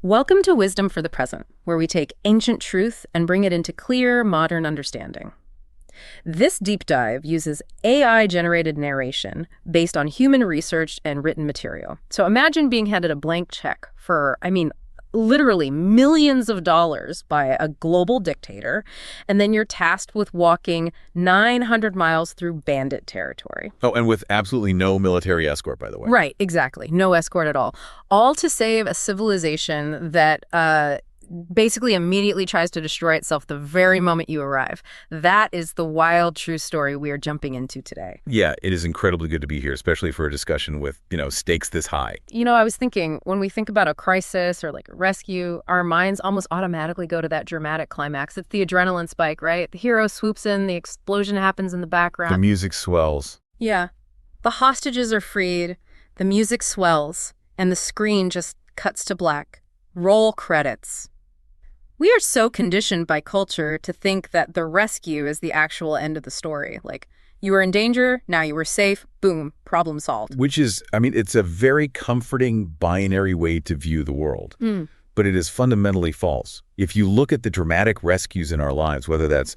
Welcome to Wisdom for the Present, where we take ancient truth and bring it into clear, modern understanding. This deep dive uses AI-generated narration based on human research and written material. So imagine being handed a blank check for, literally millions of dollars by a global dictator, and then you're tasked with walking 900 miles through bandit territory. Oh, and with absolutely no military escort, by the way. Right, exactly. No escort at all to save a civilization that basically immediately tries to destroy itself the very moment you arrive. That is the wild, true story we are jumping into today. Yeah, it is incredibly good to be here, especially for a discussion with, stakes this high. I was thinking, when we think about a crisis or like a rescue, our minds almost automatically go to that dramatic climax. It's the adrenaline spike, right? The hero swoops in, the explosion happens in the background. The music swells. Yeah. The hostages are freed, the music swells, and the screen just cuts to black. Roll credits. We are so conditioned by culture to think that the rescue is the actual end of the story. Like, you were in danger, now you were safe, boom, problem solved. Which is, it's a very comforting binary way to view the world. But it is fundamentally false. If you look at the dramatic rescues in our lives, whether that's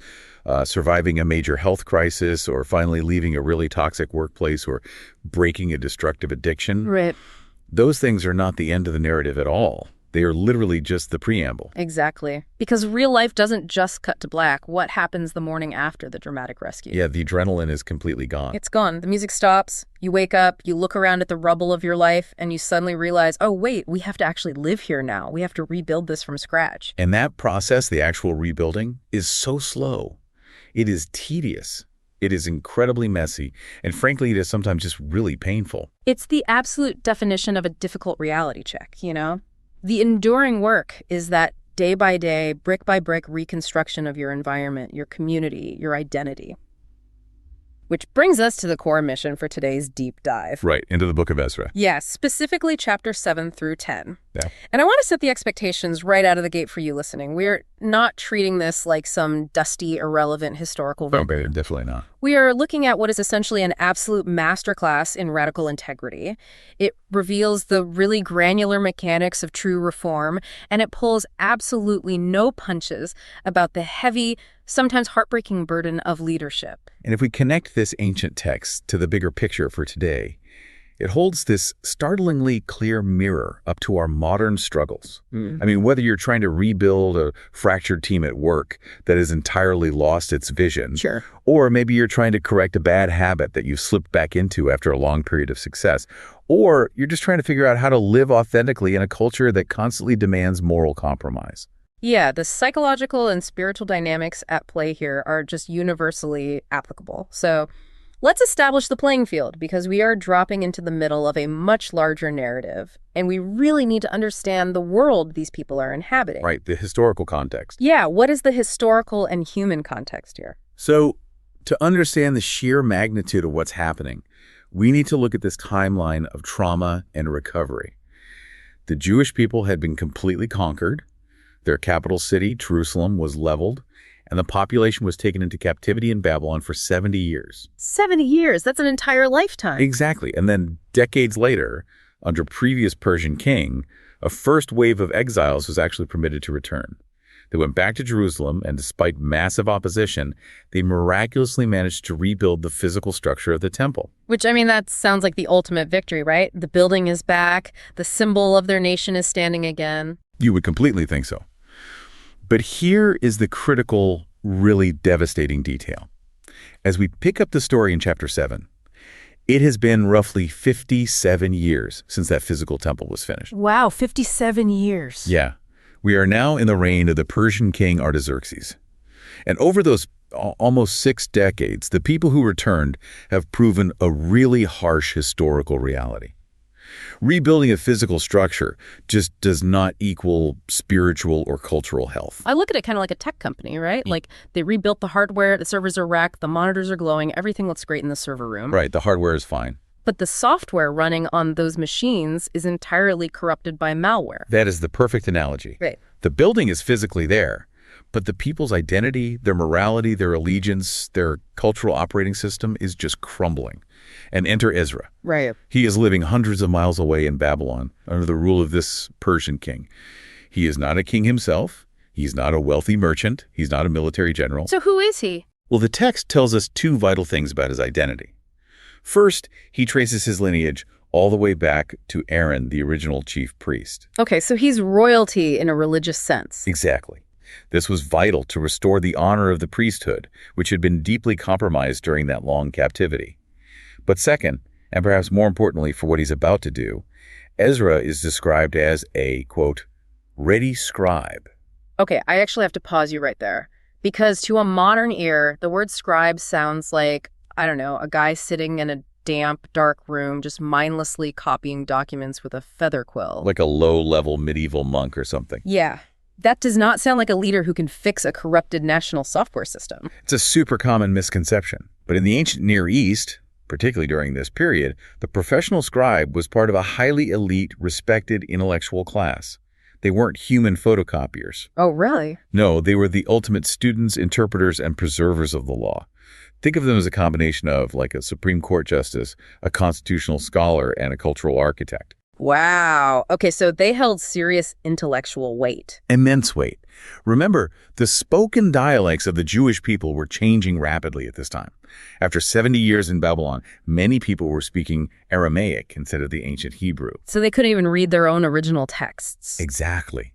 surviving a major health crisis or finally leaving a really toxic workplace or breaking a destructive addiction, right, those things are not the end of the narrative at all. They are literally just the preamble. Exactly. Because real life doesn't just cut to black. What happens the morning after the dramatic rescue? Yeah, the adrenaline is completely gone. It's gone. The music stops. You wake up, you look around at the rubble of your life, and you suddenly realize, oh, wait, we have to actually live here now. We have to rebuild this from scratch. And that process, the actual rebuilding, is so slow. It is tedious. It is incredibly messy, and frankly, it is sometimes just really painful. It's the absolute definition of a difficult reality check, The enduring work is that day by day, brick by brick reconstruction of your environment, your community, your identity. Which brings us to the core mission for today's deep dive. Right, into the book of Ezra. Yes, specifically chapter 7 through 10. Yeah. And I want to set the expectations right out of the gate for you listening. We're not treating this like some dusty, irrelevant historical No, definitely not. We are looking at what is essentially an absolute masterclass in radical integrity. It reveals the really granular mechanics of true reform, and it pulls absolutely no punches about the heavy, sometimes heartbreaking burden of leadership. And if we connect this ancient text to the bigger picture for today, it holds this startlingly clear mirror up to our modern struggles. Whether you're trying to rebuild a fractured team at work that has entirely lost its vision, Sure. Or maybe you're trying to correct a bad habit that you've slipped back into after a long period of success, or you're just trying to figure out how to live authentically in a culture that constantly demands moral compromise. Yeah, the psychological and spiritual dynamics at play here are just universally applicable. So let's establish the playing field, because we are dropping into the middle of a much larger narrative, and we really need to understand the world these people are inhabiting. Right, the historical context. Yeah, what is the historical and human context here? So, to understand the sheer magnitude of what's happening, we need to look at this timeline of trauma and recovery. The Jewish people had been completely conquered. Their capital city, Jerusalem, was leveled, and the population was taken into captivity in Babylon for 70 years. 70 years? That's an entire lifetime. Exactly. And then decades later, under previous Persian king, a first wave of exiles was actually permitted to return. They went back to Jerusalem, and despite massive opposition, they miraculously managed to rebuild the physical structure of the temple. Which, that sounds like the ultimate victory, right? The building is back, the symbol of their nation is standing again. You would completely think so. But here is the critical, really devastating detail. As we pick up the story in chapter 7, it has been roughly 57 years since that physical temple was finished. Wow, 57 years. Yeah. We are now in the reign of the Persian king Artaxerxes. And over those almost 6 decades, the people who returned have proven a really harsh historical reality. Rebuilding a physical structure just does not equal spiritual or cultural health. I look at it kind of like a tech company, right? Like, they rebuilt the hardware, the servers are racked, the monitors are glowing, everything looks great in the server room. Right, the hardware is fine. But the software running on those machines is entirely corrupted by malware. That is the perfect analogy. Right. The building is physically there, but the people's identity, their morality, their allegiance, their cultural operating system is just crumbling. And enter Ezra. Right. He is living hundreds of miles away in Babylon under the rule of this Persian king. He is not a king himself. He's not a wealthy merchant. He's not a military general. So who is he? Well, the text tells us two vital things about his identity. First, he traces his lineage all the way back to Aaron, the original chief priest. Okay, so he's royalty in a religious sense. Exactly. This was vital to restore the honor of the priesthood, which had been deeply compromised during that long captivity. But second, and perhaps more importantly for what he's about to do, Ezra is described as a, quote, ready scribe. Okay, I actually have to pause you right there. Because to a modern ear, the word scribe sounds like, I don't know, a guy sitting in a damp, dark room just mindlessly copying documents with a feather quill. Like a low-level medieval monk or something. Yeah. That does not sound like a leader who can fix a corrupted national software system. It's a super common misconception. But in the ancient Near East, particularly during this period, the professional scribe was part of a highly elite, respected intellectual class. They weren't human photocopiers. Oh, really? No, they were the ultimate students, interpreters, and preservers of the law. Think of them as a combination of like a Supreme Court justice, a constitutional scholar, and a cultural architect. Wow. Okay, so they held serious intellectual weight. Immense weight. Remember, the spoken dialects of the Jewish people were changing rapidly at this time. After 70 years in Babylon, many people were speaking Aramaic instead of the ancient Hebrew. So they couldn't even read their own original texts. Exactly.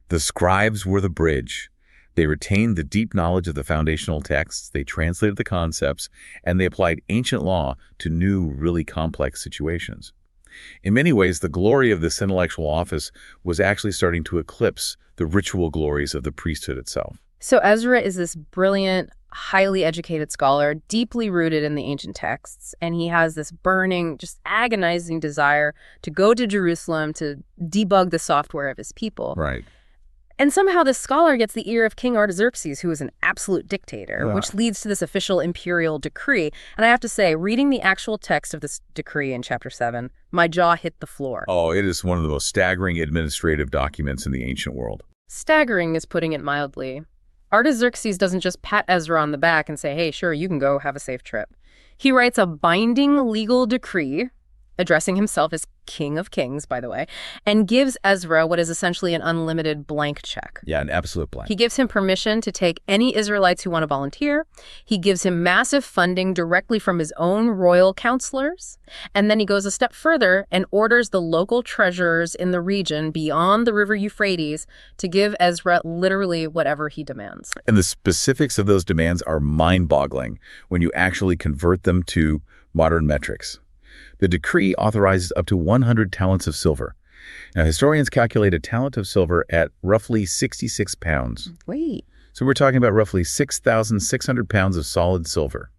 The scribes were the bridge. They retained the deep knowledge of the foundational texts, they translated the concepts, and they applied ancient law to new, really complex situations. In many ways, the glory of this intellectual office was actually starting to eclipse the ritual glories of the priesthood itself. So Ezra is this brilliant, highly educated scholar, deeply rooted in the ancient texts, and he has this burning, just agonizing desire to go to Jerusalem to debug the software of his people. Right. And somehow this scholar gets the ear of King Artaxerxes, who is an absolute dictator, which leads to this official imperial decree. And I have to say, reading the actual text of this decree in chapter 7, my jaw hit the floor. Oh, it is one of the most staggering administrative documents in the ancient world. Staggering is putting it mildly. Artaxerxes doesn't just pat Ezra on the back and say, hey, sure, you can go have a safe trip. He writes a binding legal decree, addressing himself as King of Kings, by the way, and gives Ezra what is essentially an unlimited blank check. Yeah, an absolute blank. He gives him permission to take any Israelites who want to volunteer. He gives him massive funding directly from his own royal counselors. And then he goes a step further and orders the local treasurers in the region beyond the river Euphrates to give Ezra literally whatever he demands. And the specifics of those demands are mind-boggling when you actually convert them to modern metrics. The decree authorizes up to 100 talents of silver. Now, historians calculate a talent of silver at roughly 66 pounds. Wait. So we're talking about roughly 6,600 pounds of solid silver,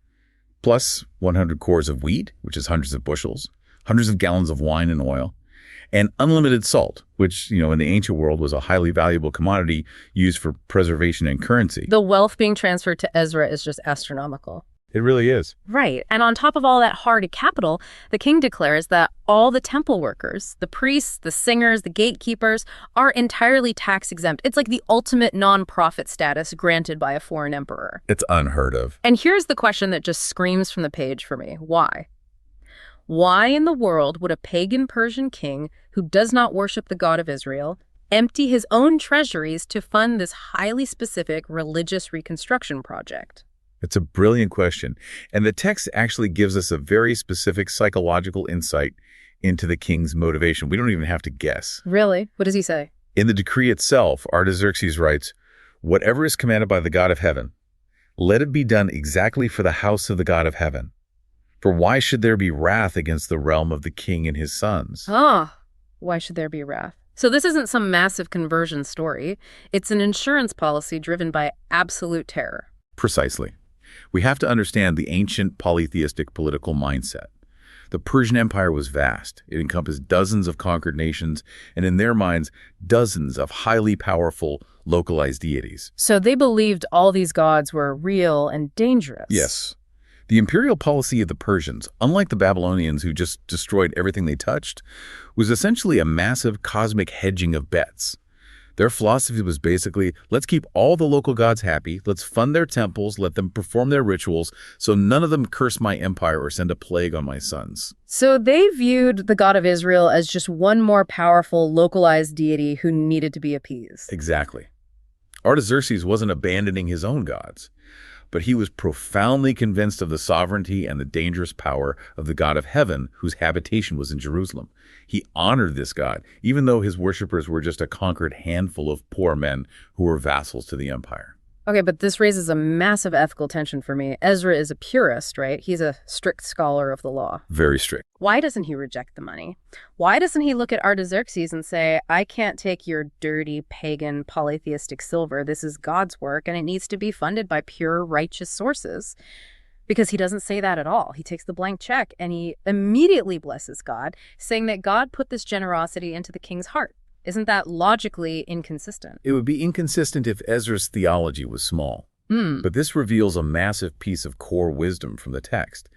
plus 100 cores of wheat, which is hundreds of bushels, hundreds of gallons of wine and oil, and unlimited salt, which, in the ancient world was a highly valuable commodity used for preservation and currency. The wealth being transferred to Ezra is just astronomical. It really is. Right. And on top of all that hard capital, the king declares that all the temple workers, the priests, the singers, the gatekeepers, are entirely tax exempt. It's like the ultimate non-profit status granted by a foreign emperor. It's unheard of. And here's the question that just screams from the page for me. Why? Why in the world would a pagan Persian king who does not worship the God of Israel empty his own treasuries to fund this highly specific religious reconstruction project? It's a brilliant question. And the text actually gives us a very specific psychological insight into the king's motivation. We don't even have to guess. Really? What does he say? In the decree itself, Artaxerxes writes, "Whatever is commanded by the God of heaven, let it be done exactly for the house of the God of heaven. For why should there be wrath against the realm of the king and his sons?" Why should there be wrath? So this isn't some massive conversion story. It's an insurance policy driven by absolute terror. Precisely. We have to understand the ancient polytheistic political mindset. The Persian Empire was vast. It encompassed dozens of conquered nations, and in their minds, dozens of highly powerful, localized deities. So they believed all these gods were real and dangerous. Yes. The imperial policy of the Persians, unlike the Babylonians who just destroyed everything they touched, was essentially a massive cosmic hedging of bets. Their philosophy was basically, let's keep all the local gods happy, let's fund their temples, let them perform their rituals, so none of them curse my empire or send a plague on my sons. So they viewed the God of Israel as just one more powerful, localized deity who needed to be appeased. Exactly. Artaxerxes wasn't abandoning his own gods, but he was profoundly convinced of the sovereignty and the dangerous power of the God of heaven, whose habitation was in Jerusalem. He honored this God, even though his worshippers were just a conquered handful of poor men who were vassals to the empire. Okay, but this raises a massive ethical tension for me. Ezra is a purist, right? He's a strict scholar of the law. Very strict. Why doesn't he reject the money? Why doesn't he look at Artaxerxes and say, I can't take your dirty, pagan, polytheistic silver. This is God's work, and it needs to be funded by pure, righteous sources? Because he doesn't say that at all. He takes the blank check, and he immediately blesses God, saying that God put this generosity into the king's heart. Isn't that logically inconsistent? It would be inconsistent if Ezra's theology was small. But this reveals a massive piece of core wisdom from the text.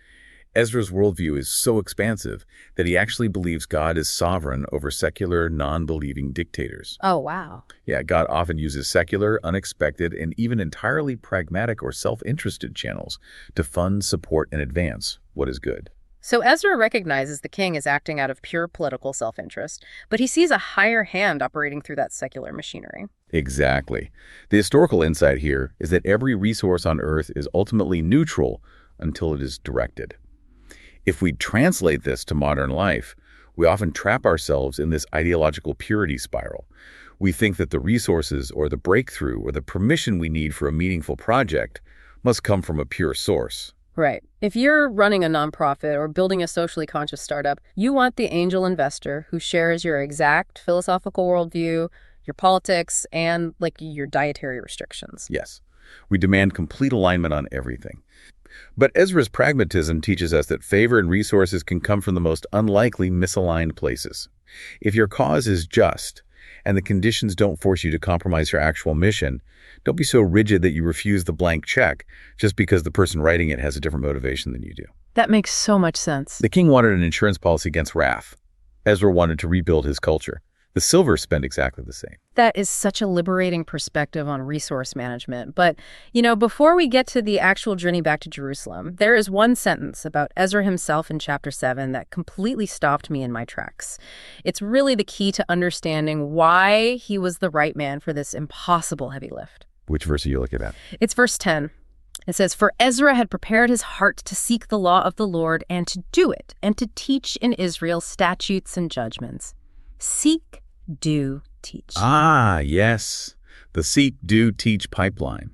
Ezra's worldview is so expansive that he actually believes God is sovereign over secular, non-believing dictators. Oh, wow. Yeah, God often uses secular, unexpected, and even entirely pragmatic or self-interested channels to fund, support, and advance what is good. So Ezra recognizes the king is acting out of pure political self-interest, but he sees a higher hand operating through that secular machinery. Exactly. The historical insight here is that every resource on earth is ultimately neutral until it is directed. If we translate this to modern life, we often trap ourselves in this ideological purity spiral. We think that the resources or the breakthrough or the permission we need for a meaningful project must come from a pure source. Right. If you're running a nonprofit or building a socially conscious startup, you want the angel investor who shares your exact philosophical worldview, your politics, and your dietary restrictions. Yes. We demand complete alignment on everything. But Ezra's pragmatism teaches us that favor and resources can come from the most unlikely misaligned places. If your cause is just, and the conditions don't force you to compromise your actual mission, don't be so rigid that you refuse the blank check just because the person writing it has a different motivation than you do. That makes so much sense. The king wanted an insurance policy against wrath. Ezra wanted to rebuild his culture. The silver spent exactly the same. That is such a liberating perspective on resource management. But, before we get to the actual journey back to Jerusalem, there is one sentence about Ezra himself in chapter 7 that completely stopped me in my tracks. It's really the key to understanding why he was the right man for this impossible heavy lift. Which verse are you looking at? It's verse 10. It says, "For Ezra had prepared his heart to seek the law of the Lord and to do it, and to teach in Israel statutes and judgments. Seek, do, teach." Ah, yes. The seek, do, teach pipeline.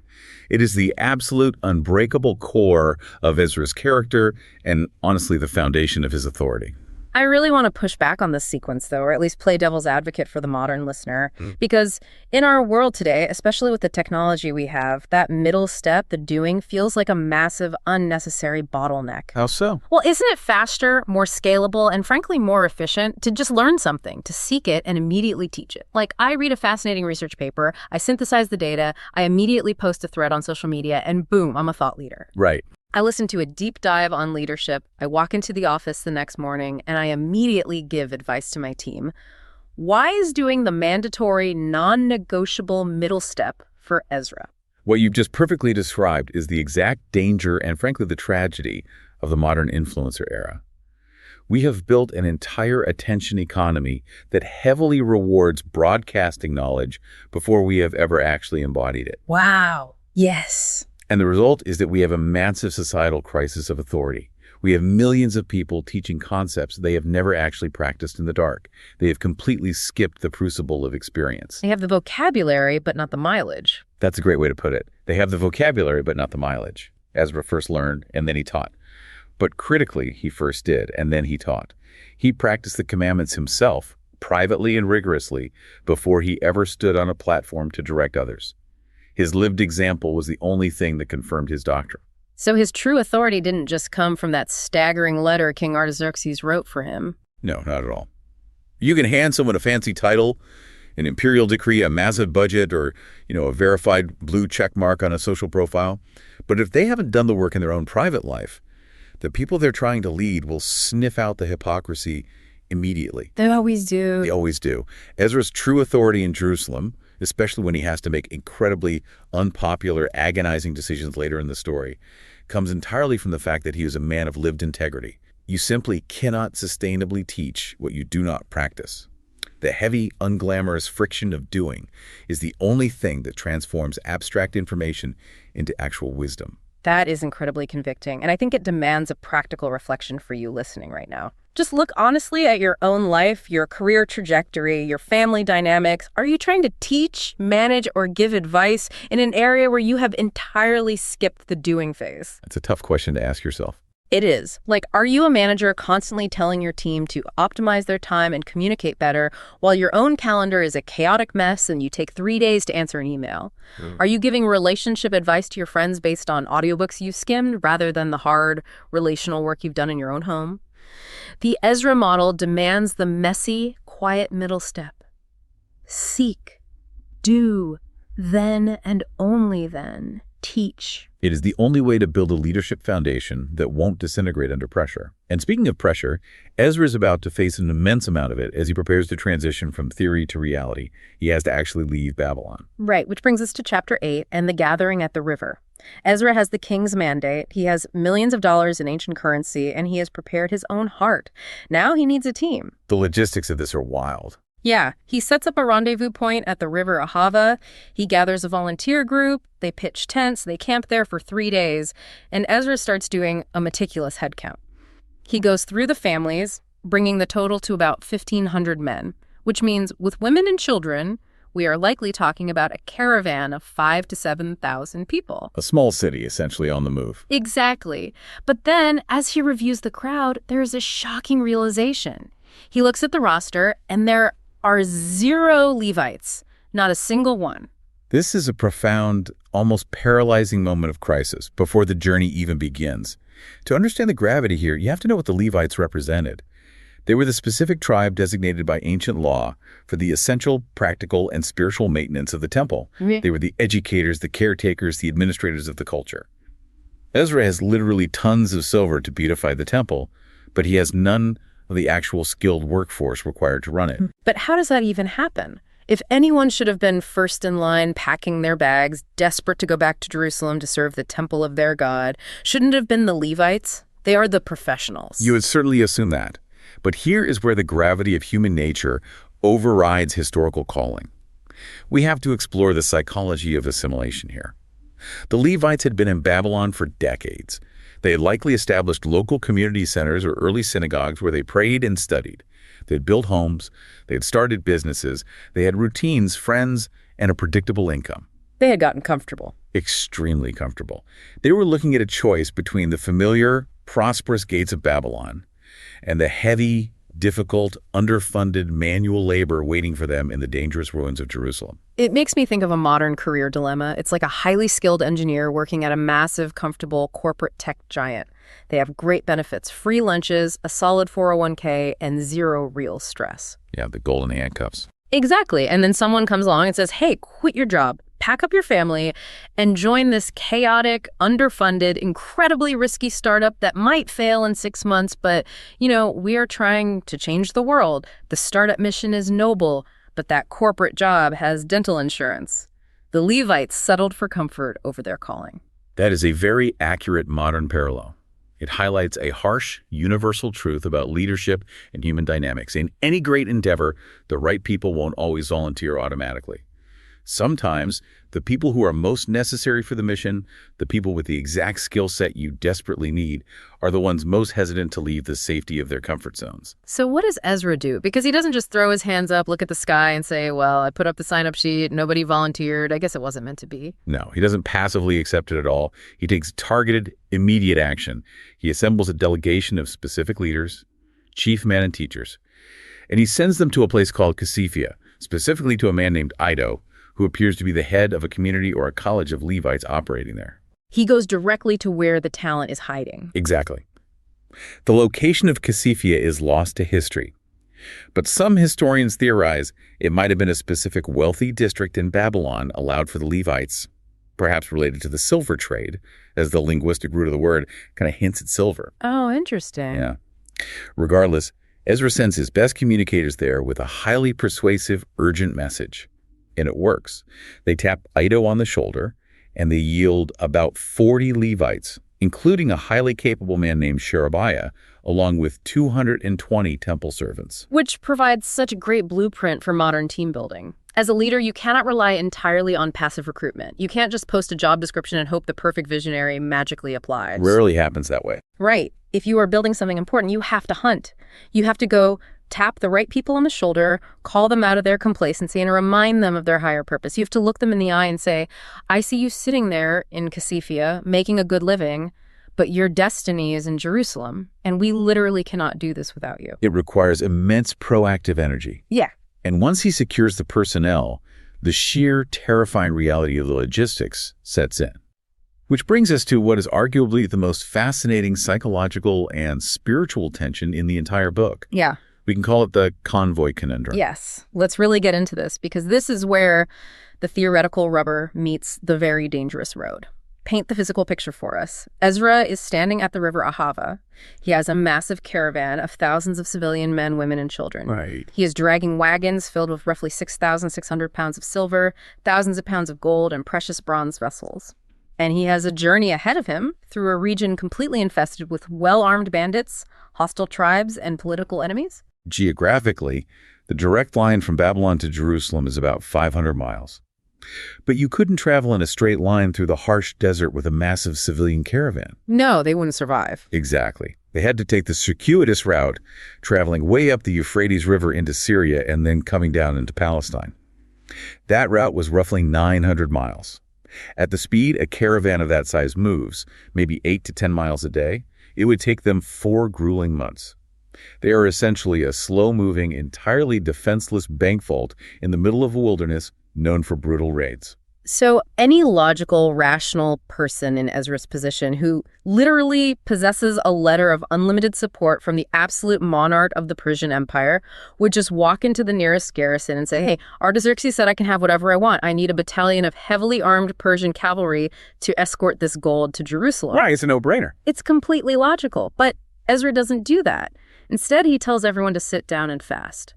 It is the absolute unbreakable core of Ezra's character and, honestly, the foundation of his authority. I really want to push back on this sequence, though, or at least play devil's advocate for the modern listener. Because in our world today, especially with the technology we have, that middle step, the doing, feels like a massive, unnecessary bottleneck. How so? Well, isn't it faster, more scalable, and frankly more efficient to just learn something, to seek it and immediately teach it? Like, I read a fascinating research paper, I synthesize the data, I immediately post a thread on social media, and boom, I'm a thought leader. Right. I listen to a deep dive on leadership. I walk into the office the next morning, and I immediately give advice to my team. Why is doing the mandatory, non-negotiable middle step for Ezra? What you've just perfectly described is the exact danger and, frankly, the tragedy of the modern influencer era. We have built an entire attention economy that heavily rewards broadcasting knowledge before we have ever actually embodied it. Wow. Yes. And the result is that we have a massive societal crisis of authority. We have millions of people teaching concepts they have never actually practiced in the dark. They have completely skipped the crucible of experience. They have the vocabulary, but not the mileage. That's a great way to put it. They have the vocabulary, but not the mileage. Ezra first learned, and then he taught. But critically, he first did, and then he taught. He practiced the commandments himself, privately and rigorously, before he ever stood on a platform to direct others. His lived example was the only thing that confirmed his doctrine. So his true authority didn't just come from that staggering letter King Artaxerxes wrote for him. No, not at all. You can hand someone a fancy title, an imperial decree, a massive budget, or, a verified blue check mark on a social profile. But if they haven't done the work in their own private life, the people they're trying to lead will sniff out the hypocrisy immediately. They always do. They always do. Ezra's true authority in Jerusalem especially when he has to make incredibly unpopular, agonizing decisions later in the story, comes entirely from the fact that he was a man of lived integrity. You simply cannot sustainably teach what you do not practice. The heavy, unglamorous friction of doing is the only thing that transforms abstract information into actual wisdom. That is incredibly convicting, and I think it demands a practical reflection for you listening right now. Just look honestly at your own life, your career trajectory, your family dynamics. Are you trying to teach, manage, or give advice in an area where you have entirely skipped the doing phase? That's a tough question to ask yourself. It is. Like, are you a manager constantly telling your team to optimize their time and communicate better while your own calendar is a chaotic mess and you take 3 days to answer an email? Are you giving relationship advice to your friends based on audiobooks you've skimmed rather than the hard relational work you've done in your own home? The Ezra model demands the messy, quiet middle step. Seek, do, then and only then teach. It is the only way to build a leadership foundation that won't disintegrate under pressure. And speaking of pressure, Ezra is about to face an immense amount of it as he prepares to transition from theory to reality. He has to actually leave Babylon. Right, which brings us to chapter 8 and the gathering at the river. Ezra has the king's mandate. He has millions of dollars in ancient currency, and he has prepared his own heart. Now he needs a team. The logistics of this are wild. Yeah, he sets up a rendezvous point at the river Ahava. He gathers a volunteer group. They pitch tents. They camp there for 3 days. And Ezra starts doing a meticulous head count. He goes through the families, bringing the total to about 1,500 men, which means with women and children, we are likely talking about a caravan of 5,000 to 7,000 people. A small city, essentially, on the move. Exactly. But then, as he reviews the crowd, there is a shocking realization. He looks at the roster, and there are 0 Levites, not a single one. This is a profound, almost paralyzing moment of crisis before the journey even begins. To understand the gravity here, you have to know what the Levites represented. They were the specific tribe designated by ancient law for the essential, practical, and spiritual maintenance of the temple. They were the educators, the caretakers, the administrators of the culture. Ezra has literally tons of silver to beautify the temple, but he has none of the actual skilled workforce required to run it. But how does that even happen? If anyone should have been first in line, packing their bags, desperate to go back to Jerusalem to serve the temple of their God, shouldn't it have been the Levites? They are the professionals. You would certainly assume that. But here is where the gravity of human nature overrides historical calling. We have to explore the psychology of assimilation here. The Levites had been in Babylon for decades. They had likely established local community centers or early synagogues where they prayed and studied. They had built homes, they had started businesses, they had routines, friends, and a predictable income. They had gotten comfortable. Extremely comfortable. They were looking at a choice between the familiar, prosperous gates of Babylon and the heavy, difficult, underfunded manual labor waiting for them in the dangerous ruins of Jerusalem. It makes me think of a modern career dilemma. It's like a highly skilled engineer working at a massive, comfortable corporate tech giant. They have great benefits, free lunches, a solid 401k, and 0 real stress. Yeah, the golden handcuffs. Exactly. And then someone comes along and says, hey, quit your job, pack up your family, and join this chaotic, underfunded, incredibly risky startup that might fail in 6 months, but, we are trying to change the world. The startup mission is noble, but that corporate job has dental insurance. The Levites settled for comfort over their calling. That is a very accurate modern parallel. It highlights a harsh, universal truth about leadership and human dynamics. In any great endeavor, the right people won't always volunteer automatically. Sometimes, the people who are most necessary for the mission, the people with the exact skill set you desperately need, are the ones most hesitant to leave the safety of their comfort zones. So what does Ezra do? Because he doesn't just throw his hands up, look at the sky, and say, well, I put up the sign-up sheet, nobody volunteered, I guess it wasn't meant to be. No, he doesn't passively accept it at all. He takes targeted, immediate action. He assembles a delegation of specific leaders, chief men and teachers, and he sends them to a place called Casiphia, specifically to a man named Iddo, who appears to be the head of a community or a college of Levites operating there. He goes directly to where the talent is hiding. Exactly. The location of Casiphia is lost to history, but some historians theorize it might have been a specific wealthy district in Babylon allowed for the Levites, perhaps related to the silver trade, as the linguistic root of the word kind of hints at silver. Oh, interesting. Yeah. Regardless, Ezra sends his best communicators there with a highly persuasive, urgent message. And it works. They tap Iddo on the shoulder, and they yield about 40 Levites, including a highly capable man named Sherebiah, along with 220 temple servants. Which provides such a great blueprint for modern team building. As a leader, you cannot rely entirely on passive recruitment. You can't just post a job description and hope the perfect visionary magically applies. Rarely happens that way. Right. If you are building something important, you have to hunt. You have to go tap the right people on the shoulder, call them out of their complacency, and remind them of their higher purpose. You have to look them in the eye and say, I see you sitting there in Cassiphia, making a good living, but your destiny is in Jerusalem, and we literally cannot do this without you. It requires immense proactive energy. Yeah. And once he secures the personnel, the sheer terrifying reality of the logistics sets in. Which brings us to what is arguably the most fascinating psychological and spiritual tension in the entire book. Yeah. We can call it the convoy conundrum. Yes. Let's really get into this, because this is where the theoretical rubber meets the very dangerous road. Paint the physical picture for us. Ezra is standing at the river Ahava. He has a massive caravan of thousands of civilian men, women, and children. Right. He is dragging wagons filled with roughly 6,600 pounds of silver, thousands of pounds of gold, and precious bronze vessels. And he has a journey ahead of him through a region completely infested with well-armed bandits, hostile tribes, and political enemies. Geographically, the direct line from Babylon to Jerusalem is about 500 miles. But you couldn't travel in a straight line through the harsh desert with a massive civilian caravan. No, they wouldn't survive. Exactly. They had to take the circuitous route, traveling way up the Euphrates River into Syria and then coming down into Palestine. That route was roughly 900 miles. At the speed a caravan of that size moves, maybe 8 to 10 miles a day, it would take them 4 grueling months. They are essentially a slow-moving, entirely defenseless bank vault in the middle of a wilderness known for brutal raids. So any logical, rational person in Ezra's position who literally possesses a letter of unlimited support from the absolute monarch of the Persian Empire would just walk into the nearest garrison and say, hey, Artaxerxes said I can have whatever I want. I need a battalion of heavily armed Persian cavalry to escort this gold to Jerusalem. Right, it's a no-brainer. It's completely logical, but Ezra doesn't do that. Instead, he tells everyone to sit down and fast.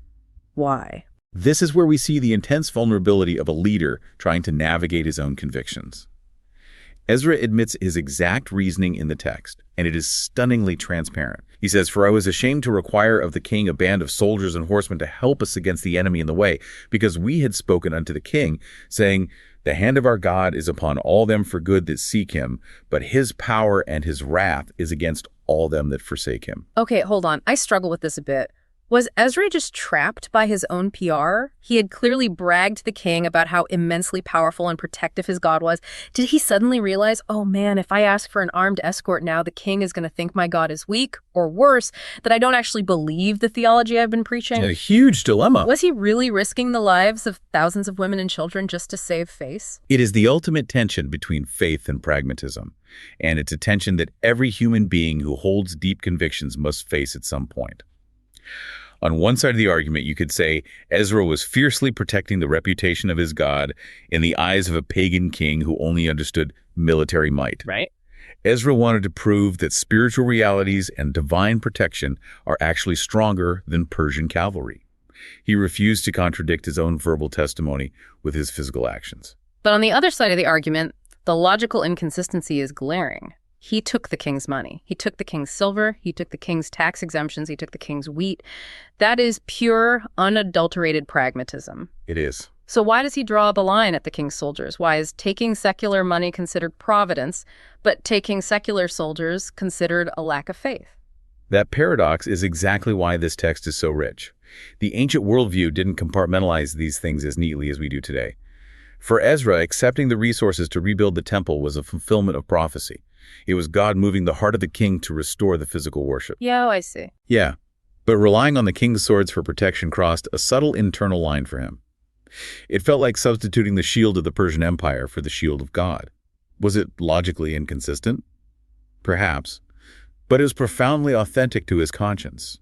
Why? This is where we see the intense vulnerability of a leader trying to navigate his own convictions. Ezra admits his exact reasoning in the text, and it is stunningly transparent. He says, "For I was ashamed to require of the king a band of soldiers and horsemen to help us against the enemy in the way, because we had spoken unto the king, saying, The hand of our God is upon all them for good that seek him, but his power and his wrath is against all them that forsake him." Okay, hold on. I struggle with this a bit. Was Ezra just trapped by his own PR? He had clearly bragged to the king about how immensely powerful and protective his God was. Did he suddenly realize, oh man, if I ask for an armed escort now, the king is going to think my God is weak, or worse, that I don't actually believe the theology I've been preaching? A huge dilemma. Was he really risking the lives of thousands of women and children just to save face? It is the ultimate tension between faith and pragmatism, and it's a tension that every human being who holds deep convictions must face at some point. On one side of the argument, you could say Ezra was fiercely protecting the reputation of his God in the eyes of a pagan king who only understood military might. Right. Ezra wanted to prove that spiritual realities and divine protection are actually stronger than Persian cavalry. He refused to contradict his own verbal testimony with his physical actions. But on the other side of the argument, the logical inconsistency is glaring. He took the king's money. He took the king's silver. He took the king's tax exemptions. He took the king's wheat. That is pure, unadulterated pragmatism. It is. So why does he draw the line at the king's soldiers? Why is taking secular money considered providence, but taking secular soldiers considered a lack of faith? That paradox is exactly why this text is so rich. The ancient worldview didn't compartmentalize these things as neatly as we do today. For Ezra, accepting the resources to rebuild the temple was a fulfillment of prophecy. It was God moving the heart of the king to restore the physical worship. Yeah, I see. Yeah, but relying on the king's swords for protection crossed a subtle internal line for him. It felt like substituting the shield of the Persian Empire for the shield of God. Was it logically inconsistent? Perhaps, but it was profoundly authentic to his conscience.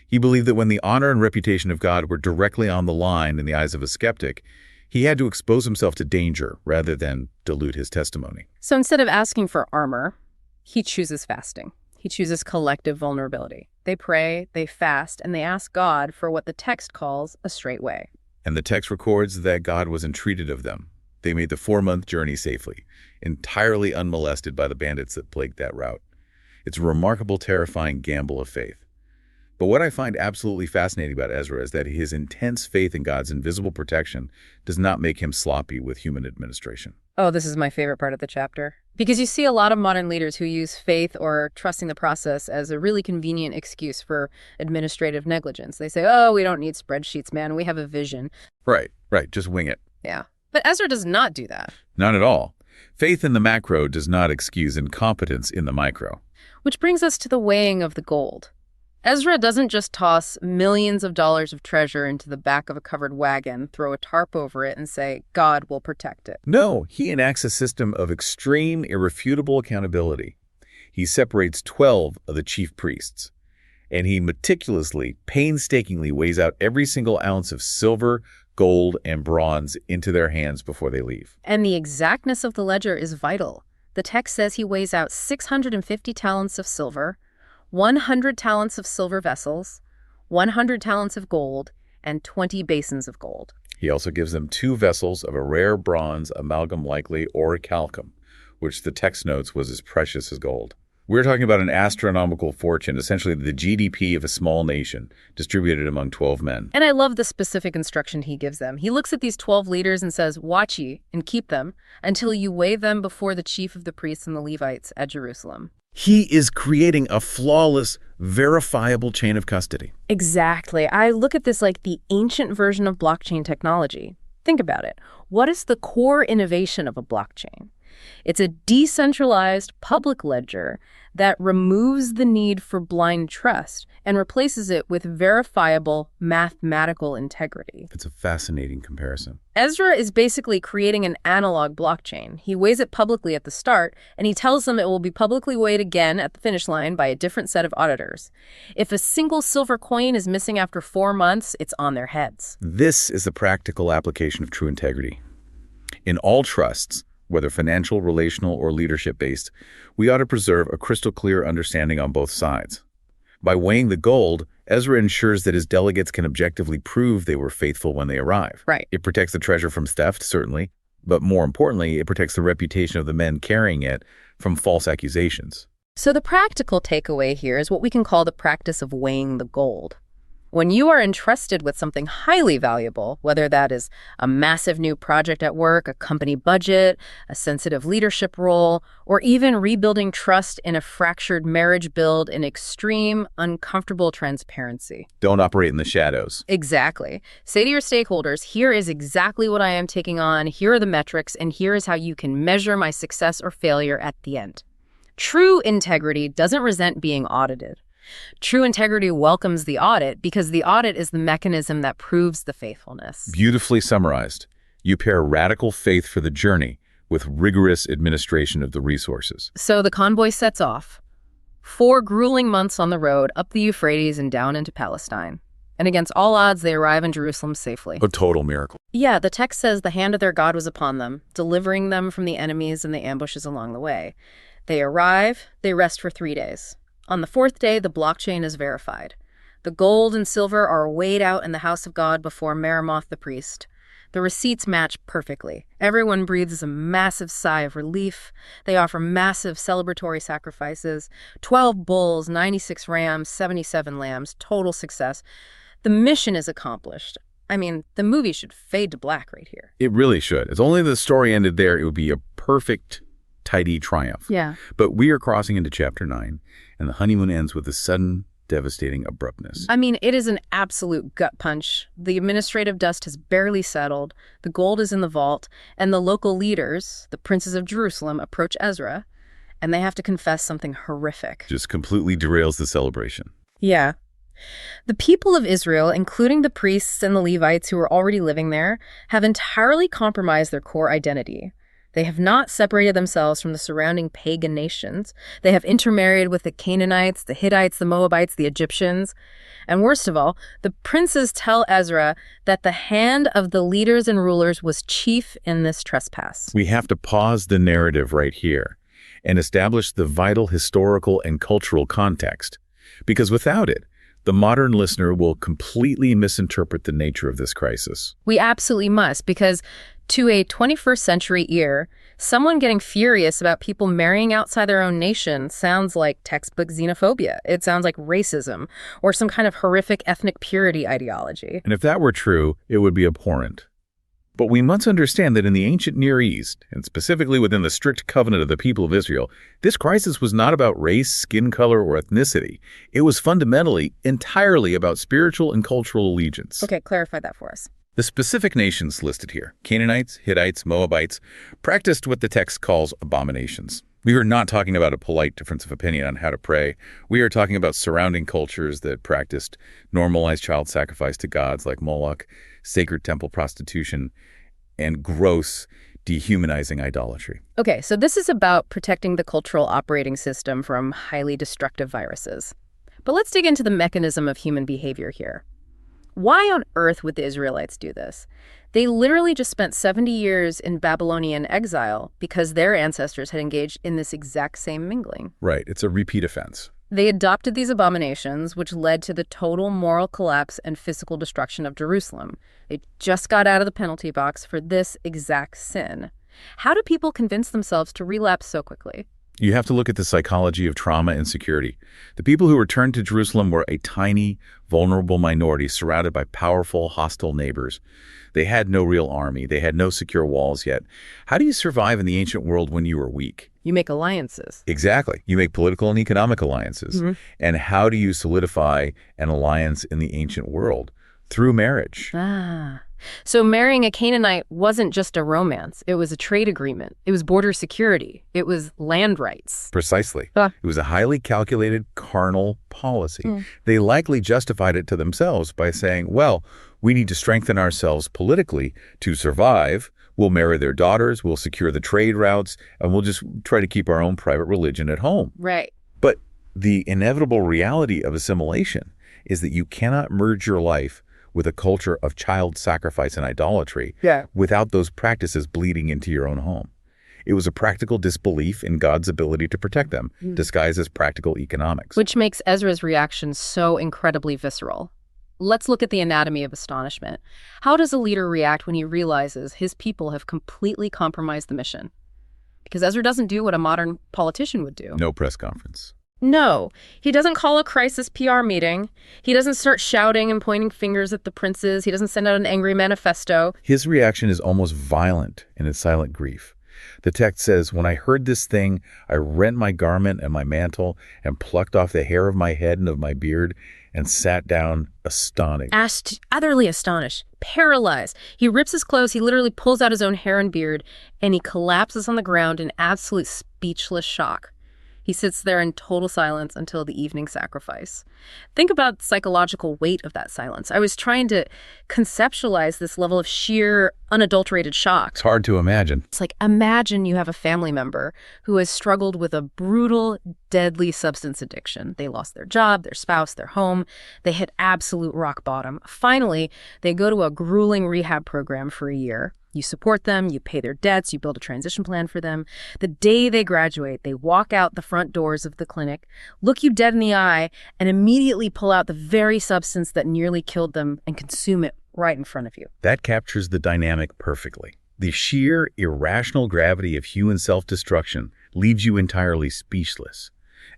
He believed that when the honor and reputation of God were directly on the line in the eyes of a skeptic, he had to expose himself to danger rather than dilute his testimony. So instead of asking for armor, he chooses fasting. He chooses collective vulnerability. They pray, they fast, and they ask God for what the text calls a straight way. And the text records that God was entreated of them. They made the 4-month journey safely, entirely unmolested by the bandits that plagued that route. It's a remarkable, terrifying gamble of faith. But what I find absolutely fascinating about Ezra is that his intense faith in God's invisible protection does not make him sloppy with human administration. Oh, this is my favorite part of the chapter. Because you see a lot of modern leaders who use faith or trusting the process as a really convenient excuse for administrative negligence. They say, oh, we don't need spreadsheets, man. We have a vision. Right. Just wing it. Yeah. But Ezra does not do that. Not at all. Faith in the macro does not excuse incompetence in the micro. Which brings us to the weighing of the gold. Ezra doesn't just toss millions of dollars of treasure into the back of a covered wagon, throw a tarp over it, and say, God will protect it. No, he enacts a system of extreme, irrefutable accountability. He separates 12 of the chief priests, and he meticulously, painstakingly weighs out every single ounce of silver, gold, and bronze into their hands before they leave. And the exactness of the ledger is vital. The text says he weighs out 650 talents of silver, 100 talents of silver vessels, 100 talents of gold, and 20 basins of gold. He also gives them 2 vessels of a rare bronze amalgam likely orichalcum, which the text notes was as precious as gold. We're talking about an astronomical fortune, essentially the GDP of a small nation, distributed among 12 men. And I love the specific instruction he gives them. He looks at these 12 leaders and says, watch ye and keep them until you weigh them before the chief of the priests and the Levites at Jerusalem. He is creating a flawless, verifiable chain of custody. Exactly. I look at this like the ancient version of blockchain technology. Think about it. What is the core innovation of a blockchain? It's a decentralized public ledger that removes the need for blind trust and replaces it with verifiable mathematical integrity. It's a fascinating comparison. Ezra is basically creating an analog blockchain. He weighs it publicly at the start, and he tells them it will be publicly weighed again at the finish line by a different set of auditors. If a single silver coin is missing after 4 months, it's on their heads. This is the practical application of true integrity. In all trusts, whether financial, relational, or leadership-based, we ought to preserve a crystal clear understanding on both sides. By weighing the gold, Ezra ensures that his delegates can objectively prove they were faithful when they arrive. Right. It protects the treasure from theft, certainly, but more importantly, it protects the reputation of the men carrying it from false accusations. So the practical takeaway here is what we can call the practice of weighing the gold. When you are entrusted with something highly valuable, whether that is a massive new project at work, a company budget, a sensitive leadership role, or even rebuilding trust in a fractured marriage build in extreme, uncomfortable transparency. Don't operate in the shadows. Exactly. Say to your stakeholders, here is exactly what I am taking on, here are the metrics, and here is how you can measure my success or failure at the end. True integrity doesn't resent being audited. True integrity welcomes the audit because the audit is the mechanism that proves the faithfulness. Beautifully summarized. You pair radical faith for the journey with rigorous administration of the resources. So the convoy sets off. 4 grueling months on the road, up the Euphrates and down into Palestine. And against all odds, they arrive in Jerusalem safely. A total miracle. Yeah, the text says the hand of their God was upon them, delivering them from the enemies and the ambushes along the way. They arrive, they rest for 3 days. On the 4th day, the blockchain is verified. The gold and silver are weighed out in the house of God before Meremoth the priest. The receipts match perfectly. Everyone breathes a massive sigh of relief. They offer massive celebratory sacrifices. 12 bulls, 96 rams, 77 lambs, total success. The mission is accomplished. I mean, the movie should fade to black right here. It really should. If only the story ended there, it would be a perfect, tidy triumph. Yeah. But we are crossing into chapter 9, and the honeymoon ends with a sudden, devastating abruptness. I mean, it is an absolute gut punch. The administrative dust has barely settled, the gold is in the vault, and the local leaders, the princes of Jerusalem, approach Ezra, and they have to confess something horrific. Just completely derails the celebration. Yeah. The people of Israel, including the priests and the Levites who are already living there, have entirely compromised their core identity. They have not separated themselves from the surrounding pagan nations. They have intermarried with the Canaanites, the Hittites, the Moabites, the Egyptians. And worst of all, the princes tell Ezra that the hand of the leaders and rulers was chief in this trespass. We have to pause the narrative right here and establish the vital historical and cultural context. Because without it, The modern listener will completely misinterpret the nature of this crisis. We absolutely must, because to a 21st century ear, someone getting furious about people marrying outside their own nation sounds like textbook xenophobia. It sounds like racism or some kind of horrific ethnic purity ideology. And if that were true, it would be abhorrent. But we must understand that in the ancient Near East, and specifically within the strict covenant of the people of Israel, this crisis was not about race, skin color, or ethnicity. It was fundamentally, entirely about spiritual and cultural allegiance. Okay, clarify that for us. The specific nations listed here, Canaanites, Hittites, Moabites, practiced what the text calls abominations. We are not talking about a polite difference of opinion on how to pray. We are talking about surrounding cultures that practiced normalized child sacrifice to gods like Moloch, sacred temple prostitution, and gross, dehumanizing idolatry. Okay, so this is about protecting the cultural operating system from highly destructive viruses. But let's dig into the mechanism of human behavior here. Why on earth would the Israelites do this? They literally just spent 70 years in Babylonian exile because their ancestors had engaged in this exact same mingling. Right, it's a repeat offense. They adopted these abominations, which led to the total moral collapse and physical destruction of Jerusalem. They just got out of the penalty box for this exact sin. How do people convince themselves to relapse so quickly? You have to look at the psychology of trauma and security. The people who returned to Jerusalem were a tiny, vulnerable minority surrounded by powerful, hostile neighbors. They had no real army. They had no secure walls yet. How do you survive in the ancient world when you are weak? You make alliances. Exactly. You make political and economic alliances. Mm-hmm. And how do you solidify an alliance in the ancient world? Through marriage. So marrying a Canaanite wasn't just a romance. It was a trade agreement. It was border security. It was land rights. Precisely. It was a highly calculated carnal policy. They likely justified it to themselves by saying, well, we need to strengthen ourselves politically to survive. We'll marry their daughters, we'll secure the trade routes, and we'll just try to keep our own private religion at home. Right. But the inevitable reality of assimilation is that you cannot merge your life with a culture of child sacrifice and idolatry without those practices bleeding into your own home. It was a practical disbelief in God's ability to protect them, disguised as practical economics. Which makes Ezra's reaction so incredibly visceral. Let's look at the anatomy of astonishment. How does a leader react when he realizes his people have completely compromised the mission? Because Ezra doesn't do what a modern politician would do. No press conference. No, he doesn't call a crisis PR meeting. He doesn't start shouting and pointing fingers at the princes. He doesn't send out an angry manifesto. His reaction is almost violent in its silent grief. The text says, when I heard this thing, I rent my garment and my mantle and plucked off the hair of my head and of my beard and sat down astonished. Utterly astonished, paralyzed. He rips his clothes, he literally pulls out his own hair and beard, and he collapses on the ground in absolute speechless shock. He sits there in total silence until the evening sacrifice. Think about the psychological weight of that silence. I was trying to conceptualize this level of sheer, unadulterated shock. It's hard to imagine. It's like, imagine you have a family member who has struggled with a brutal, deadly substance addiction. They lost their job, their spouse, their home. They hit absolute rock bottom. Finally, they go to a grueling rehab program for a year. You support them, you pay their debts, you build a transition plan for them. The day they graduate, they walk out the front doors of the clinic, look you dead in the eye, and immediately pull out the very substance that nearly killed them and consume it right in front of you. That captures the dynamic perfectly. The sheer irrational gravity of human self-destruction leaves you entirely speechless.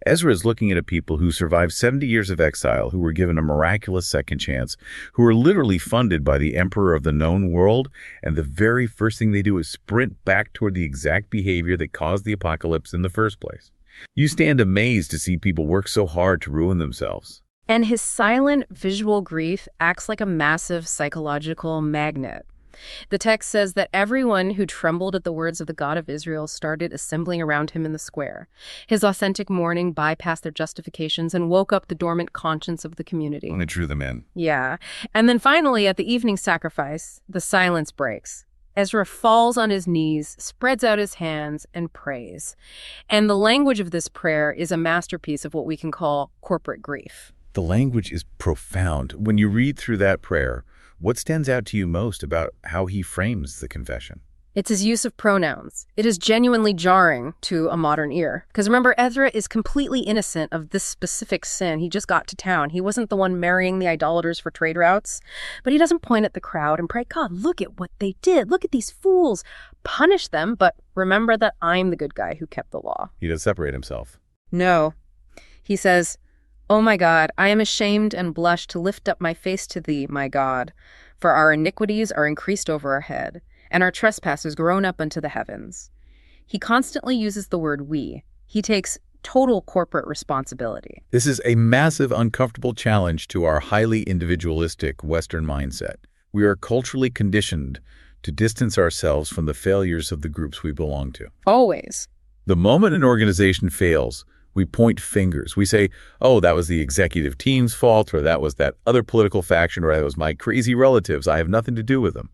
Ezra is looking at a people who survived 70 years of exile, who were given a miraculous second chance, who were literally funded by the emperor of the known world, and the very first thing they do is sprint back toward the exact behavior that caused the apocalypse in the first place. You stand amazed to see people work so hard to ruin themselves. And his silent visual grief acts like a massive psychological magnet. The text says that everyone who trembled at the words of the God of Israel started assembling around him in the square. His authentic mourning bypassed their justifications and woke up the dormant conscience of the community. And it drew them in. Yeah. And then finally, at the evening sacrifice, the silence breaks. Ezra falls on his knees, spreads out his hands, and prays. And the language of this prayer is a masterpiece of what we can call corporate grief. The language is profound. When you read through that prayer, what stands out to you most about how he frames the confession? It's his use of pronouns. It is genuinely jarring to a modern ear. Because remember, Ezra is completely innocent of this specific sin. He just got to town. He wasn't the one marrying the idolaters for trade routes. But he doesn't point at the crowd and pray, God, look at what they did. Look at these fools. Punish them, but remember that I'm the good guy who kept the law. He does separate himself. No. He says, Oh my God, I am ashamed and blush to lift up my face to thee, my God, for our iniquities are increased over our head, and our trespasses grown up unto the heavens. He constantly uses the word we. He takes total corporate responsibility. This is a massive, uncomfortable challenge to our highly individualistic Western mindset. We are culturally conditioned to distance ourselves from the failures of the groups we belong to. Always. The moment an organization fails, we point fingers. We say, oh, that was the executive team's fault, or that was that other political faction, or that was my crazy relatives. I have nothing to do with them.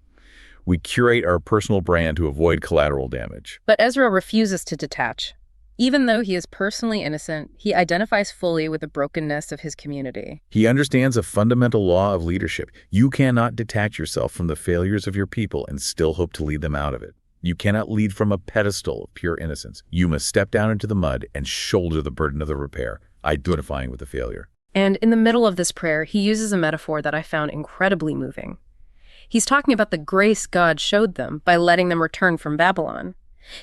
We curate our personal brand to avoid collateral damage. But Ezra refuses to detach. Even though he is personally innocent, he identifies fully with the brokenness of his community. He understands a fundamental law of leadership. You cannot detach yourself from the failures of your people and still hope to lead them out of it. You cannot lead from a pedestal of pure innocence. You must step down into the mud and shoulder the burden of the repair, identifying with the failure. And in the middle of this prayer, he uses a metaphor that I found incredibly moving. He's talking about the grace God showed them by letting them return from Babylon.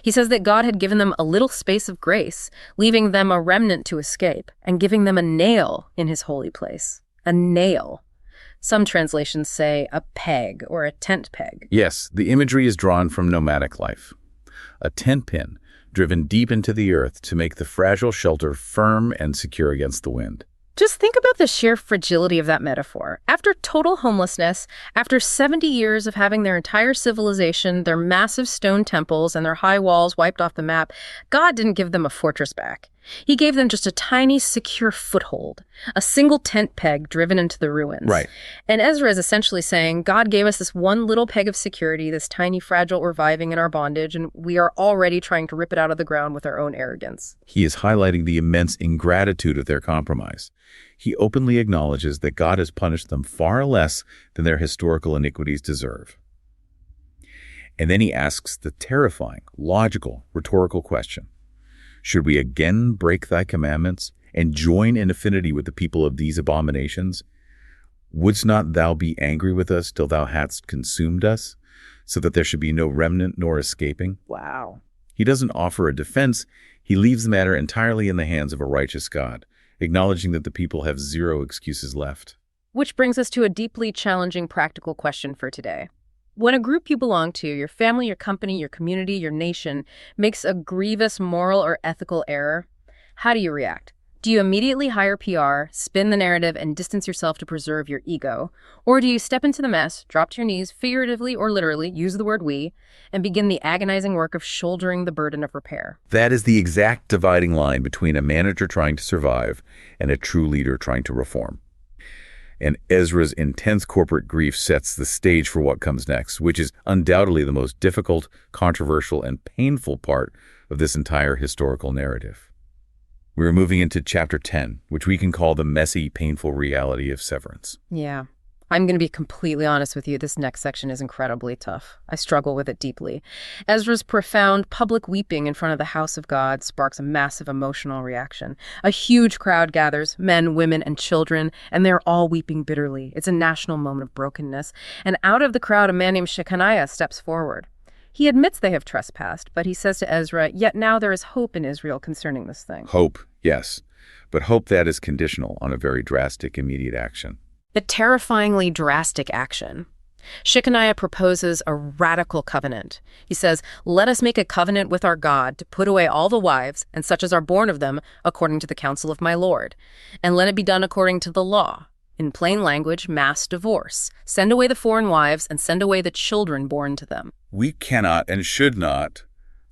He says that God had given them a little space of grace, leaving them a remnant to escape, and giving them a nail in his holy place. A nail. Some translations say a peg or a tent peg. Yes, the imagery is drawn from nomadic life. A tent pin driven deep into the earth to make the fragile shelter firm and secure against the wind. Just think about the sheer fragility of that metaphor. After total homelessness, after 70 years of having their entire civilization, their massive stone temples, and their high walls wiped off the map, God didn't give them a fortress back. He gave them just a tiny, secure foothold, a single tent peg driven into the ruins. Right. And Ezra is essentially saying, God gave us this one little peg of security, this tiny, fragile reviving in our bondage, and we are already trying to rip it out of the ground with our own arrogance. He is highlighting the immense ingratitude of their compromise. He openly acknowledges that God has punished them far less than their historical iniquities deserve. And then he asks the terrifying, logical, rhetorical question. Should we again break thy commandments and join in affinity with the people of these abominations? Wouldst not thou be angry with us till thou hadst consumed us, so that there should be no remnant nor escaping? Wow. He doesn't offer a defense. He leaves the matter entirely in the hands of a righteous God, acknowledging that the people have zero excuses left. Which brings us to a deeply challenging practical question for today. When a group you belong to, your family, your company, your community, your nation, makes a grievous moral or ethical error, how do you react? Do you immediately hire PR, spin the narrative, and distance yourself to preserve your ego? Or do you step into the mess, drop to your knees, figuratively or literally, use the word we, and begin the agonizing work of shouldering the burden of repair? That is the exact dividing line between a manager trying to survive and a true leader trying to reform. And Ezra's intense corporate grief sets the stage for what comes next, which is undoubtedly the most difficult, controversial, and painful part of this entire historical narrative. We're moving into chapter 10, which we can call the messy, painful reality of severance. Yeah. I'm going to be completely honest with you. This next section is incredibly tough. I struggle with it deeply. Ezra's profound public weeping in front of the house of God sparks a massive emotional reaction. A huge crowd gathers, men, women, and children, and they're all weeping bitterly. It's a national moment of brokenness. And out of the crowd, a man named Shechaniah steps forward. He admits they have trespassed, but he says to Ezra, yet now there is hope in Israel concerning this thing. Hope, yes, but hope that is conditional on a very drastic, immediate action. The terrifyingly drastic action. Shechaniah proposes a radical covenant. He says, let us make a covenant with our God to put away all the wives, and such as are born of them, according to the counsel of my Lord. And let it be done according to the law. In plain language, mass divorce. Send away the foreign wives, and send away the children born to them. We cannot and should not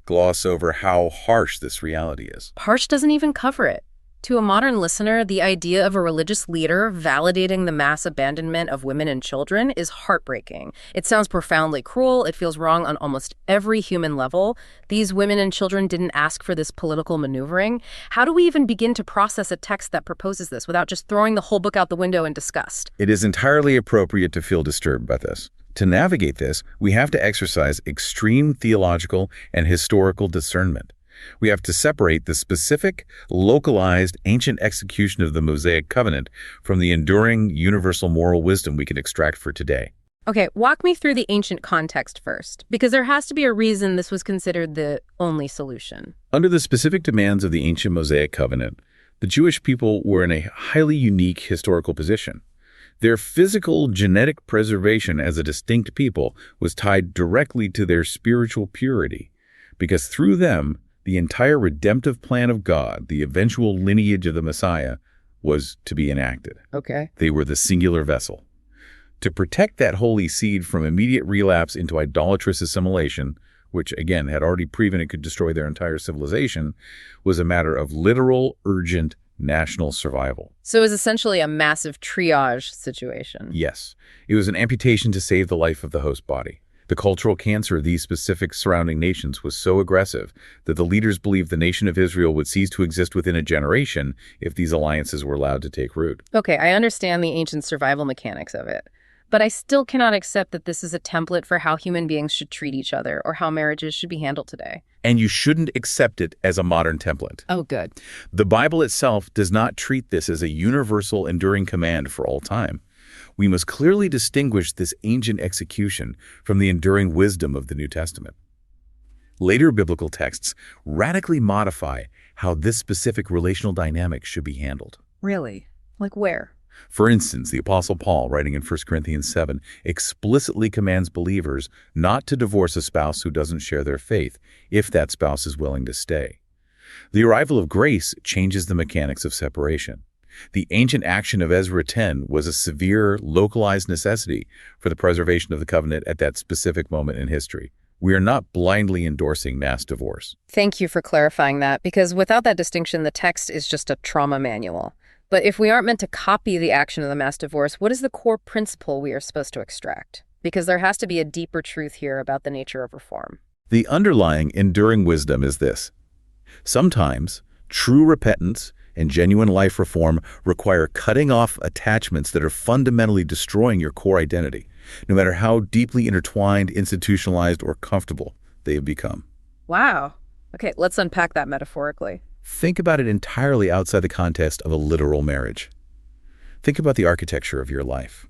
gloss over how harsh this reality is. Harsh doesn't even cover it. To a modern listener, the idea of a religious leader validating the mass abandonment of women and children is heartbreaking. It sounds profoundly cruel. It feels wrong on almost every human level. These women and children didn't ask for this political maneuvering. How do we even begin to process a text that proposes this without just throwing the whole book out the window in disgust? It is entirely appropriate to feel disturbed by this. To navigate this, we have to exercise extreme theological and historical discernment. We have to separate the specific, localized, ancient execution of the Mosaic covenant from the enduring, universal moral wisdom we can extract for today. Okay, walk me through the ancient context first, because there has to be a reason this was considered the only solution. Under the specific demands of the ancient Mosaic covenant, the Jewish people were in a highly unique historical position. Their physical genetic preservation as a distinct people was tied directly to their spiritual purity, because through them, the entire redemptive plan of God, the eventual lineage of the Messiah, was to be enacted. Okay. They were the singular vessel. To protect that holy seed from immediate relapse into idolatrous assimilation, which again had already proven it could destroy their entire civilization, was a matter of literal, urgent, national survival. So it was essentially a massive triage situation. Yes, it was an amputation to save the life of the host body. The cultural cancer of these specific surrounding nations was so aggressive that the leaders believed the nation of Israel would cease to exist within a generation if these alliances were allowed to take root. Okay, I understand the ancient survival mechanics of it, but I still cannot accept that this is a template for how human beings should treat each other or how marriages should be handled today. And you shouldn't accept it as a modern template. Oh, good. The Bible itself does not treat this as a universal, enduring command for all time. We must clearly distinguish this ancient execution from the enduring wisdom of the New Testament. Later biblical texts radically modify how this specific relational dynamic should be handled. Really? Like where? For instance, the Apostle Paul, writing in 1 Corinthians 7, explicitly commands believers not to divorce a spouse who doesn't share their faith, if that spouse is willing to stay. The arrival of grace changes the mechanics of separation. The ancient action of Ezra 10 was a severe, localized necessity for the preservation of the covenant at that specific moment in history. We are not blindly endorsing mass divorce. Thank you for clarifying that, because without that distinction, the text is just a trauma manual. But if we aren't meant to copy the action of the mass divorce, what is the core principle we are supposed to extract? Because there has to be a deeper truth here about the nature of reform. The underlying enduring wisdom is this. Sometimes, true repentance and genuine life reform require cutting off attachments that are fundamentally destroying your core identity, no matter how deeply intertwined, institutionalized, or comfortable they have become. Wow. Okay, let's unpack that metaphorically. Think about it entirely outside the context of a literal marriage. Think about the architecture of your life.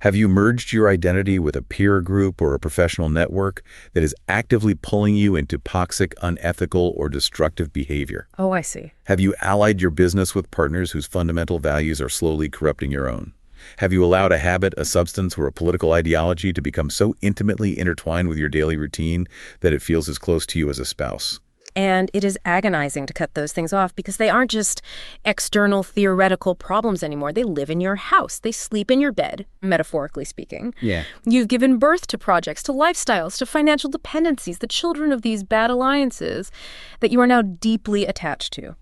Have you merged your identity with a peer group or a professional network that is actively pulling you into toxic, unethical, or destructive behavior? Oh, I see. Have you allied your business with partners whose fundamental values are slowly corrupting your own? Have you allowed a habit, a substance, or a political ideology to become so intimately intertwined with your daily routine that it feels as close to you as a spouse? And it is agonizing to cut those things off because they aren't just external theoretical problems anymore. They live in your house. They sleep in your bed, metaphorically speaking. Yeah. You've given birth to projects, to lifestyles, to financial dependencies, the children of these bad alliances that you are now deeply attached to.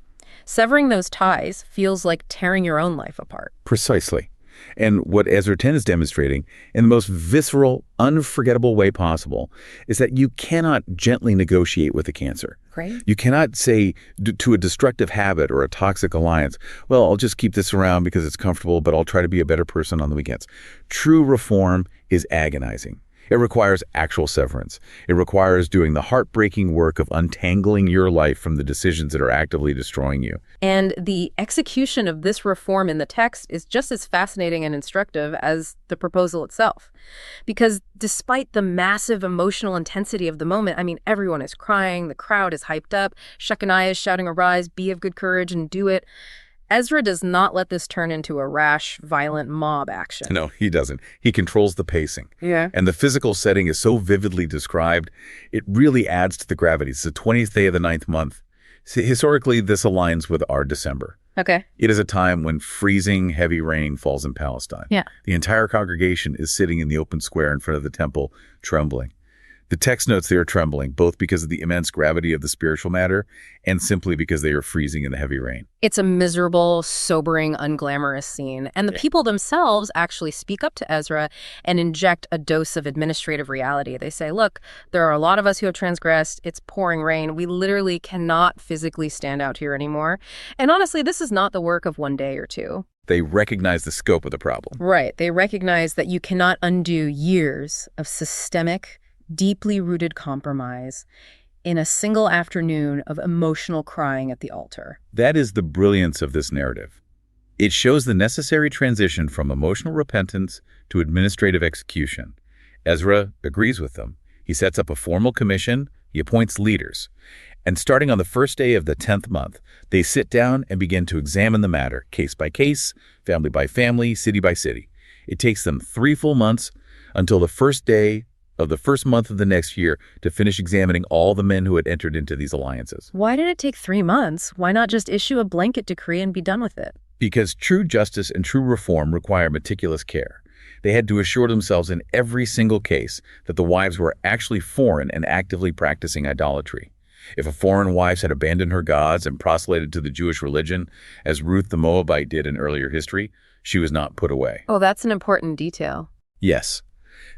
Severing those ties feels like tearing your own life apart. Precisely. And what Ezra 10 is demonstrating in the most visceral, unforgettable way possible is that you cannot gently negotiate with the cancer. Great. You cannot say to a destructive habit or a toxic alliance, well, I'll just keep this around because it's comfortable, but I'll try to be a better person on the weekends. True reform is agonizing. It requires actual severance. It requires doing the heartbreaking work of untangling your life from the decisions that are actively destroying you. And the execution of this reform in the text is just as fascinating and instructive as the proposal itself. Because despite the massive emotional intensity of the moment, I mean, everyone is crying, the crowd is hyped up, Shechaniah is shouting, "Arise, be of good courage, and do it." Ezra does not let this turn into a rash, violent mob action. No, he doesn't. He controls the pacing. Yeah. And the physical setting is so vividly described, it really adds to the gravity. It's the 20th day of the 9th month. See, historically, this aligns with our December. Okay. It is a time when freezing, heavy rain falls in Palestine. Yeah. The entire congregation is sitting in the open square in front of the temple, trembling. The text notes they are trembling, both because of the immense gravity of the spiritual matter and simply because they are freezing in the heavy rain. It's a miserable, sobering, unglamorous scene. And the people themselves actually speak up to Ezra and inject a dose of administrative reality. They say, look, there are a lot of us who have transgressed. It's pouring rain. We literally cannot physically stand out here anymore. And honestly, this is not the work of one day or two. They recognize the scope of the problem. Right. They recognize that you cannot undo years of systemic, deeply rooted compromise in a single afternoon of emotional crying at the altar. That is the brilliance of this narrative. It shows the necessary transition from emotional repentance to administrative execution. Ezra agrees with them. He sets up a formal commission. He appoints leaders. And starting on the first day of the 10th month, they sit down and begin to examine the matter, case by case, family by family, city by city. It takes them 3 full months until the first day of the first month of the next year to finish examining all the men who had entered into these alliances. Why did it take 3 months? Why not just issue a blanket decree and be done with it? Because true justice and true reform require meticulous care. They had to assure themselves in every single case that the wives were actually foreign and actively practicing idolatry. If a foreign wife had abandoned her gods and proselyted to the Jewish religion, as Ruth the Moabite did in earlier history, she was not put away. Oh, that's an important detail. Yes.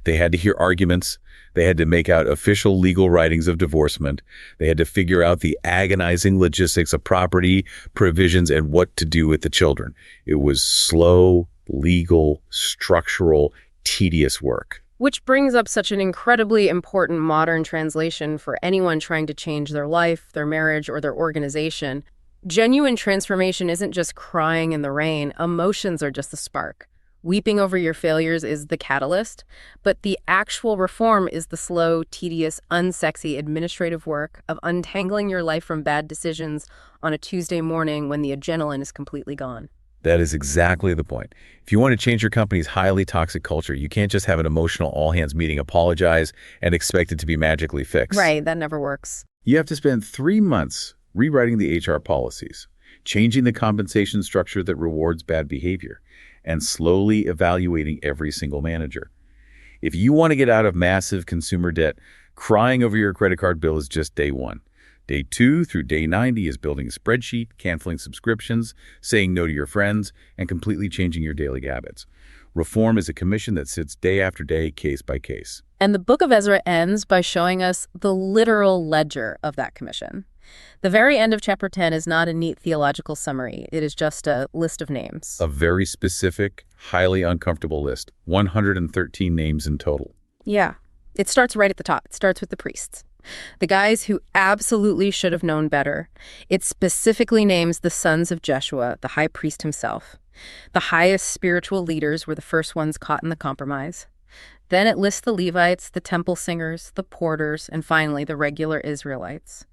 They had to hear arguments. They had to make out official legal writings of divorcement. They had to figure out the agonizing logistics of property, provisions, and what to do with the children. It was slow, legal, structural, tedious work. Which brings up such an incredibly important modern translation for anyone trying to change their life, their marriage, or their organization. Genuine transformation isn't just crying in the rain. Emotions are just the spark. Weeping over your failures is the catalyst, but the actual reform is the slow, tedious, unsexy administrative work of untangling your life from bad decisions on a Tuesday morning when the adrenaline is completely gone. That is exactly the point. If you want to change your company's highly toxic culture, you can't just have an emotional all-hands meeting, apologize, and expect it to be magically fixed. Right, that never works. You have to spend 3 months rewriting the HR policies, changing the compensation structure that rewards bad behavior, and slowly evaluating every single manager. If you want to get out of massive consumer debt, crying over your credit card bill is just day 1. Day 2 through day 90 is building a spreadsheet, canceling subscriptions, saying no to your friends, and completely changing your daily habits. Reform is a commission that sits day after day, case by case. And the book of Ezra ends by showing us the literal ledger of that commission. The very end of chapter 10 is not a neat theological summary. It is just a list of names. A very specific, highly uncomfortable list. 113 names in total. Yeah. It starts right at the top. It starts with the priests. The guys who absolutely should have known better. It specifically names the sons of Jeshua, the high priest himself. The highest spiritual leaders were the first ones caught in the compromise. Then it lists the Levites, the temple singers, the porters, and finally the regular Israelites.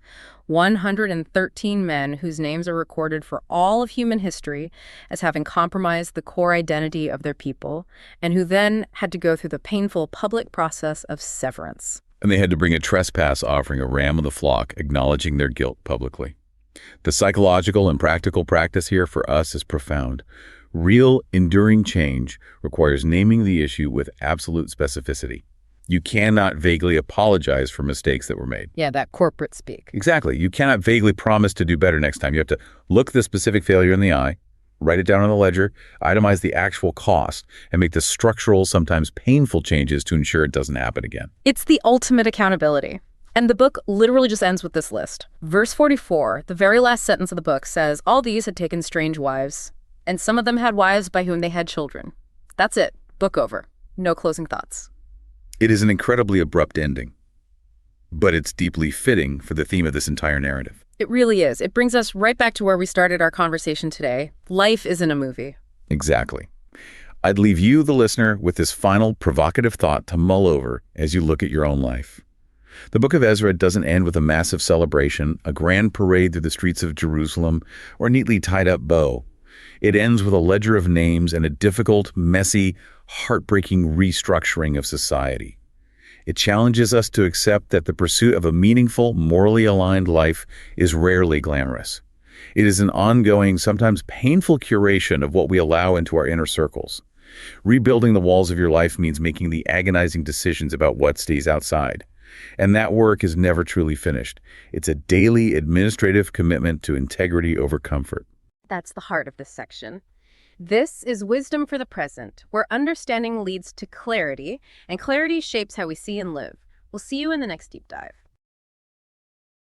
113 men whose names are recorded for all of human history as having compromised the core identity of their people, and who then had to go through the painful public process of severance. And they had to bring a trespass offering, a ram of the flock, acknowledging their guilt publicly. The psychological and practical practice here for us is profound. Real, enduring change requires naming the issue with absolute specificity. You cannot vaguely apologize for mistakes that were made. Yeah, that corporate speak. Exactly. You cannot vaguely promise to do better next time. You have to look the specific failure in the eye, write it down on the ledger, itemize the actual cost, and make the structural, sometimes painful changes to ensure it doesn't happen again. It's the ultimate accountability. And the book literally just ends with this list. Verse 44, the very last sentence of the book, says, all these had taken strange wives, and some of them had wives by whom they had children. That's it. Book over. No closing thoughts. It is an incredibly abrupt ending, but it's deeply fitting for the theme of this entire narrative. It really is. It brings us right back to where we started our conversation today. Life isn't a movie. Exactly. I'd leave you, the listener, with this final provocative thought to mull over as you look at your own life. The book of Ezra doesn't end with a massive celebration, a grand parade through the streets of Jerusalem, or a neatly tied-up bow. It ends with a ledger of names and a difficult, messy, heartbreaking restructuring of society. It challenges us to accept that the pursuit of a meaningful, morally aligned life is rarely glamorous. It is an ongoing, sometimes painful curation of what we allow into our inner circles. Rebuilding the walls of your life means making the agonizing decisions about what stays outside. And that work is never truly finished. It's a daily administrative commitment to integrity over comfort. That's the heart of this section. This is Wisdom for the Present, where understanding leads to clarity, and clarity shapes how we see and live. We'll see you in the next deep dive.